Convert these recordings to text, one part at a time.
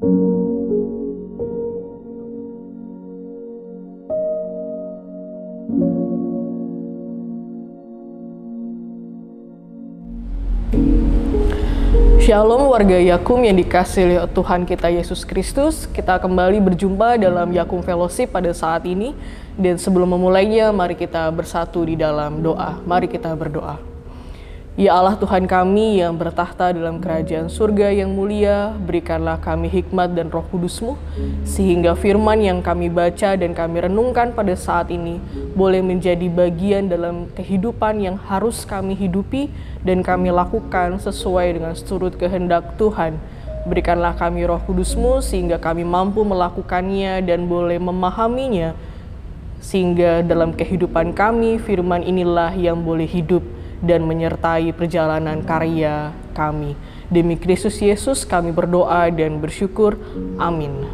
Shalom warga Yakum yang dikasihi oleh Tuhan kita Yesus Kristus. Kita kembali berjumpa dalam Yakum Fellowship pada saat ini. Dan sebelum memulainya, mari kita bersatu di dalam doa. Mari kita berdoa. Ya Allah Tuhan kami yang bertahta dalam kerajaan surga yang mulia, berikanlah kami hikmat dan roh kudus-Mu, sehingga firman yang kami baca dan kami renungkan pada saat ini boleh menjadi bagian dalam kehidupan yang harus kami hidupi dan kami lakukan sesuai dengan seturut kehendak Tuhan. Berikanlah kami roh kudus-Mu sehingga kami mampu melakukannya dan boleh memahaminya, sehingga dalam kehidupan kami firman inilah yang boleh hidup dan menyertai perjalanan karya kami. Demi Kristus Yesus kami berdoa dan bersyukur. Amin.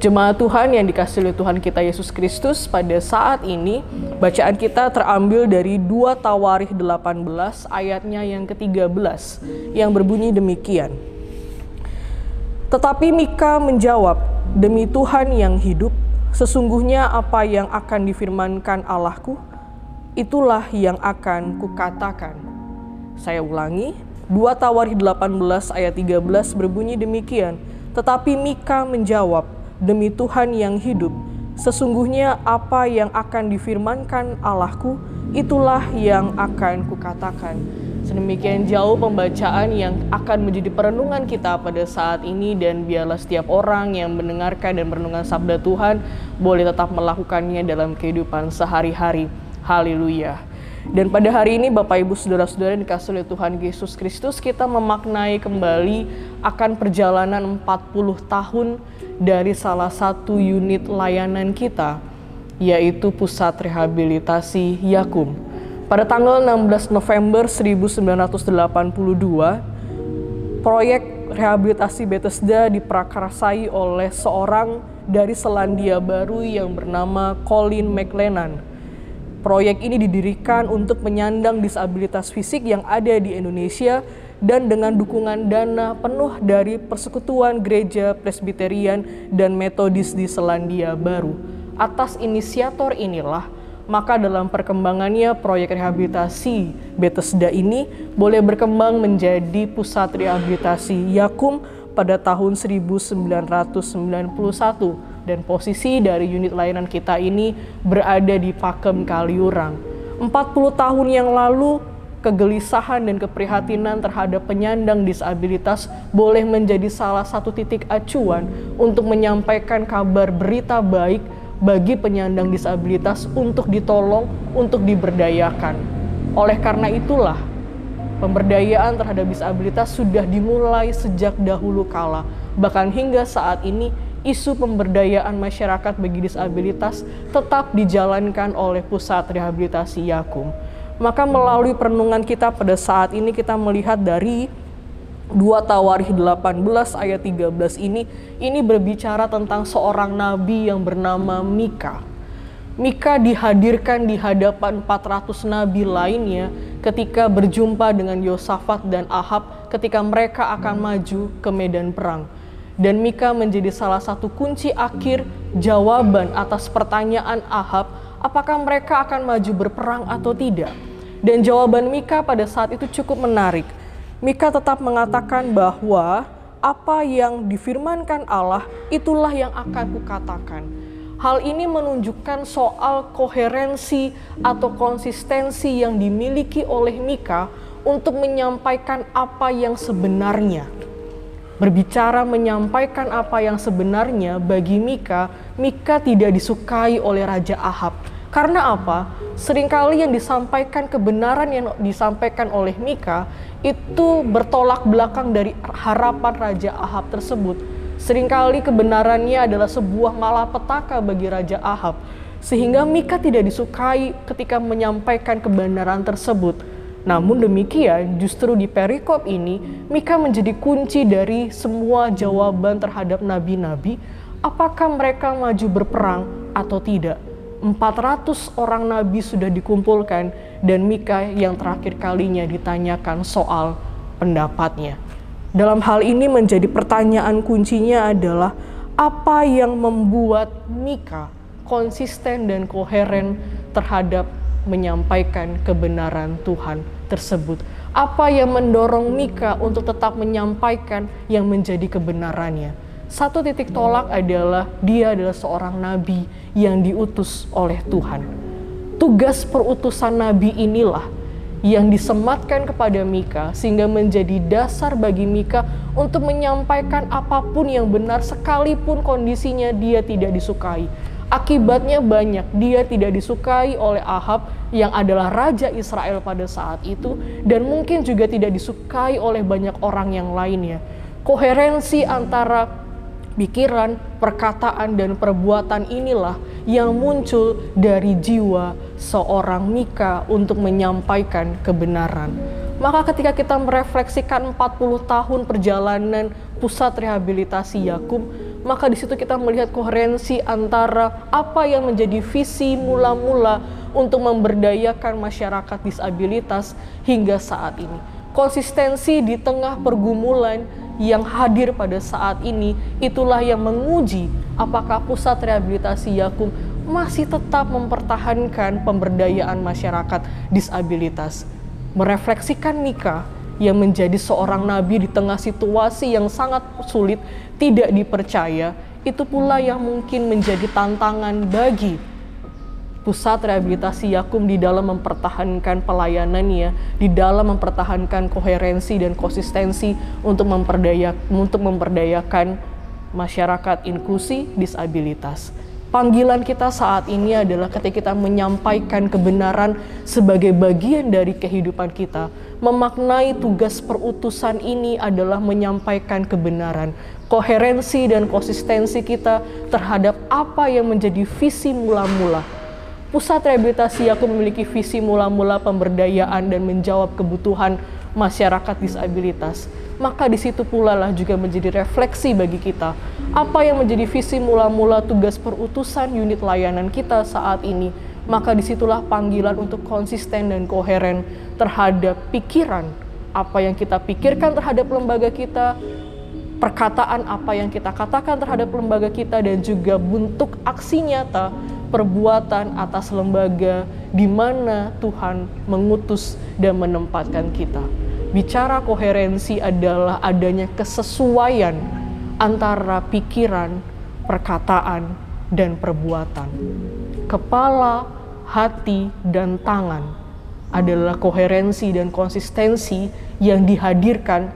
Jemaat Tuhan yang dikasihi oleh Tuhan kita Yesus Kristus, pada saat ini bacaan kita terambil dari 2 Tawarikh 18 ayatnya yang ke-13 yang berbunyi demikian. Tetapi Mika menjawab, demi Tuhan yang hidup, sesungguhnya apa yang akan difirmankan Allahku, itulah yang akan kukatakan. Saya ulangi, 2 Tawarikh 18 ayat 13 berbunyi demikian. Tetapi Mika menjawab, demi Tuhan yang hidup, sesungguhnya apa yang akan difirmankan Allahku, itulah yang akan kukatakan. Sedemikian jauh pembacaan yang akan menjadi perenungan kita pada saat ini, dan biarlah setiap orang yang mendengarkan dan merenungkan sabda Tuhan boleh tetap melakukannya dalam kehidupan sehari-hari. Haleluya. Dan pada hari ini Bapak Ibu Saudara-saudara yang dikasihi oleh Tuhan Yesus Kristus, kita memaknai kembali akan perjalanan 40 tahun dari salah satu unit layanan kita, yaitu Pusat Rehabilitasi Yakum. Pada tanggal 16 November 1982, proyek rehabilitasi Bethesda diprakarsai oleh seorang dari Selandia Baru yang bernama Colin McLennan. Proyek ini didirikan untuk menyandang disabilitas fisik yang ada di Indonesia dan dengan dukungan dana penuh dari Persekutuan Gereja Presbyterian dan Metodis di Selandia Baru. Atas inisiator inilah, maka dalam perkembangannya proyek rehabilitasi Bethesda ini boleh berkembang menjadi Pusat Rehabilitasi Yakum pada tahun 1991. Dan posisi dari unit layanan kita ini berada di Pakem Kaliurang. 40 tahun yang lalu, kegelisahan dan keprihatinan terhadap penyandang disabilitas boleh menjadi salah satu titik acuan untuk menyampaikan kabar berita baik bagi penyandang disabilitas untuk ditolong, untuk diberdayakan. Oleh karena itulah, pemberdayaan terhadap disabilitas sudah dimulai sejak dahulu kala. Bahkan hingga saat ini, isu pemberdayaan masyarakat bagi disabilitas tetap dijalankan oleh Pusat Rehabilitasi Yakum. Maka melalui perenungan kita pada saat ini, kita melihat dari 2 Tawarikh 18 ayat 13 ini berbicara tentang seorang nabi yang bernama Mika. Mika dihadirkan di hadapan 400 nabi lainnya ketika berjumpa dengan Yosafat dan Ahab ketika mereka akan maju ke medan perang. Dan Mika menjadi salah satu kunci akhir jawaban atas pertanyaan Ahab, apakah mereka akan maju berperang atau tidak. Dan jawaban Mika pada saat itu cukup menarik. Mika tetap mengatakan bahwa apa yang difirmankan Allah, itulah yang akan kukatakan. Hal ini menunjukkan soal koherensi atau konsistensi yang dimiliki oleh Mika untuk menyampaikan apa yang sebenarnya. Berbicara menyampaikan apa yang sebenarnya bagi Mika, Mika tidak disukai oleh Raja Ahab. Karena apa? Seringkali yang disampaikan, kebenaran yang disampaikan oleh Mika itu bertolak belakang dari harapan Raja Ahab tersebut. Seringkali kebenarannya adalah sebuah malapetaka bagi Raja Ahab. Sehingga Mika tidak disukai ketika menyampaikan kebenaran tersebut. Namun demikian, justru di perikop ini, Mika menjadi kunci dari semua jawaban terhadap nabi-nabi, apakah mereka maju berperang atau tidak. 400 orang nabi sudah dikumpulkan, dan Mika yang terakhir kalinya ditanyakan soal pendapatnya. Dalam hal ini menjadi pertanyaan kuncinya adalah apa yang membuat Mika konsisten dan koheren terhadap menyampaikan kebenaran Tuhan tersebut. Apa yang mendorong Mika untuk tetap menyampaikan yang menjadi kebenarannya? Satu titik tolak adalah dia adalah seorang nabi yang diutus oleh Tuhan. Tugas perutusan nabi inilah yang disematkan kepada Mika sehingga menjadi dasar bagi Mika untuk menyampaikan apapun yang benar sekalipun kondisinya dia tidak disukai. Akibatnya banyak, dia tidak disukai oleh Ahab yang adalah raja Israel pada saat itu dan mungkin juga tidak disukai oleh banyak orang yang lainnya. Koherensi antara pikiran, perkataan, dan perbuatan inilah yang muncul dari jiwa seorang Mika untuk menyampaikan kebenaran. Maka ketika kita merefleksikan 40 tahun perjalanan pusat rehabilitasi Yakub, maka di situ kita melihat koherensi antara apa yang menjadi visi mula-mula untuk memberdayakan masyarakat disabilitas hingga saat ini. Konsistensi di tengah pergumulan yang hadir pada saat ini, itulah yang menguji apakah pusat rehabilitasi Yakub masih tetap mempertahankan pemberdayaan masyarakat disabilitas. Merefleksikan Mika yang menjadi seorang nabi di tengah situasi yang sangat sulit, tidak dipercaya, itu pula yang mungkin menjadi tantangan bagi pusat rehabilitasi Yakub di dalam mempertahankan pelayanannya, di dalam mempertahankan koherensi dan konsistensi untuk memperdayakan masyarakat inklusi disabilitas. Panggilan kita saat ini adalah ketika kita menyampaikan kebenaran sebagai bagian dari kehidupan kita, memaknai tugas perutusan ini adalah menyampaikan kebenaran, koherensi dan konsistensi kita terhadap apa yang menjadi visi mula-mula. Pusat rehabilitasi Yakub memiliki visi mula-mula pemberdayaan dan menjawab kebutuhan masyarakat disabilitas. Maka di situ pula lah juga menjadi refleksi bagi kita. Apa yang menjadi visi mula-mula tugas perutusan unit layanan kita saat ini, maka disitulah panggilan untuk konsisten dan koheren terhadap pikiran, apa yang kita pikirkan terhadap lembaga kita, perkataan apa yang kita katakan terhadap lembaga kita, dan juga bentuk aksi nyata perbuatan atas lembaga di mana Tuhan mengutus dan menempatkan kita. Bicara koherensi adalah adanya kesesuaian antara pikiran, perkataan, dan perbuatan. Kepala, hati, dan tangan adalah koherensi dan konsistensi yang dihadirkan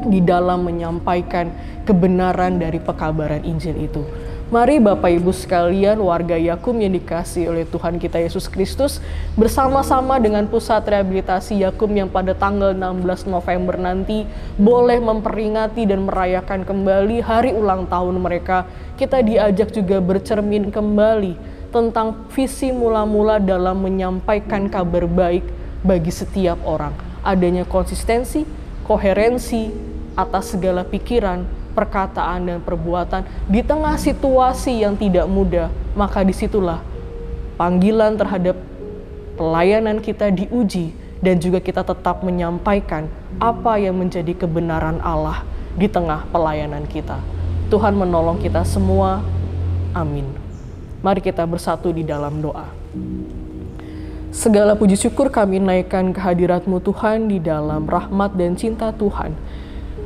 di dalam menyampaikan kebenaran dari pekabaran Injil itu. Mari Bapak Ibu sekalian, warga Yakub yang dikasihi oleh Tuhan kita Yesus Kristus, bersama-sama dengan pusat rehabilitasi Yakub yang pada tanggal 16 November nanti boleh memperingati dan merayakan kembali hari ulang tahun mereka. Kita diajak juga bercermin kembali tentang visi mula-mula dalam menyampaikan kabar baik bagi setiap orang. Adanya konsistensi, koherensi atas segala pikiran, perkataan, dan perbuatan di tengah situasi yang tidak mudah, maka disitulah panggilan terhadap pelayanan kita diuji dan juga kita tetap menyampaikan apa yang menjadi kebenaran Allah di tengah pelayanan kita. Tuhan menolong kita semua. Amin. Mari kita bersatu di dalam doa. Segala puji syukur kami naikkan kehadirat-Mu Tuhan di dalam rahmat dan cinta Tuhan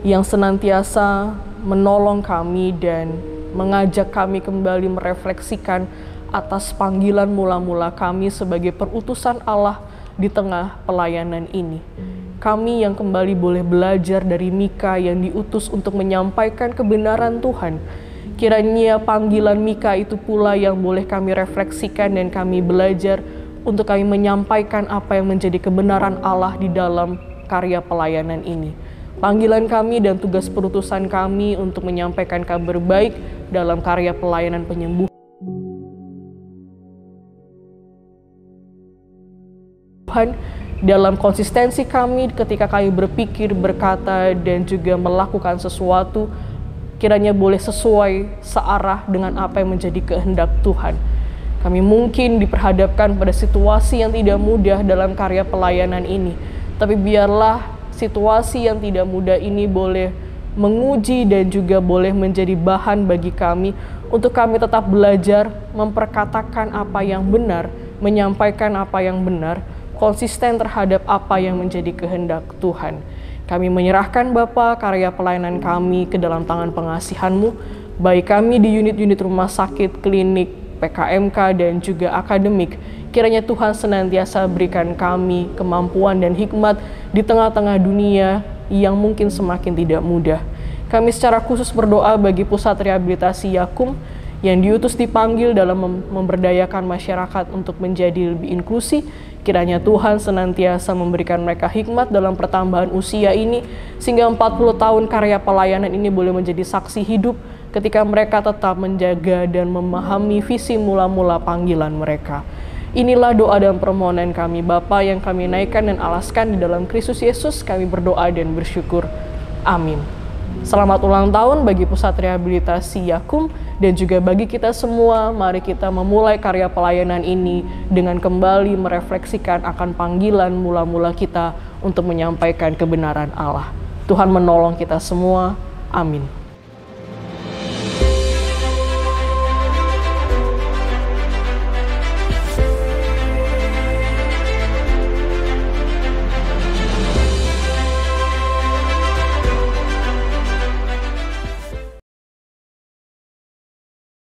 yang senantiasa menolong kami dan mengajak kami kembali merefleksikan atas panggilan mula-mula kami sebagai perutusan Allah di tengah pelayanan ini. Kami yang kembali boleh belajar dari Mika yang diutus untuk menyampaikan kebenaran Tuhan. Kiranya panggilan Mika itu pula yang boleh kami refleksikan dan kami belajar untuk kami menyampaikan apa yang menjadi kebenaran Allah di dalam karya pelayanan ini. Panggilan kami dan tugas perutusan kami untuk menyampaikan kabar baik dalam karya pelayanan penyembuhan dalam konsistensi kami ketika kami berpikir, berkata, dan juga melakukan sesuatu, kiranya boleh sesuai searah dengan apa yang menjadi kehendak Tuhan. Kami mungkin diperhadapkan pada situasi yang tidak mudah dalam karya pelayanan ini, tapi biarlah situasi yang tidak mudah ini boleh menguji dan juga boleh menjadi bahan bagi kami untuk kami tetap belajar memperkatakan apa yang benar, menyampaikan apa yang benar, konsisten terhadap apa yang menjadi kehendak Tuhan. Kami menyerahkan Bapa karya pelayanan kami ke dalam tangan pengasihan-Mu, baik kami di unit-unit rumah sakit, klinik, PKMK, dan juga akademik. Kiranya Tuhan senantiasa berikan kami kemampuan dan hikmat di tengah-tengah dunia yang mungkin semakin tidak mudah. Kami secara khusus berdoa bagi pusat rehabilitasi Yakum yang diutus dipanggil dalam memberdayakan masyarakat untuk menjadi lebih inklusi. Kiranya Tuhan senantiasa memberikan mereka hikmat dalam pertambahan usia ini, sehingga 40 tahun karya pelayanan ini boleh menjadi saksi hidup ketika mereka tetap menjaga dan memahami visi mula-mula panggilan mereka. Inilah doa dan permohonan kami Bapa yang kami naikkan dan alaskan di dalam Kristus Yesus. Kami berdoa dan bersyukur. Amin. Selamat ulang tahun bagi Pusat Rehabilitasi Yakum dan juga bagi kita semua. Mari kita memulai karya pelayanan ini dengan kembali merefleksikan akan panggilan mula-mula kita untuk menyampaikan kebenaran Allah. Tuhan menolong kita semua. Amin.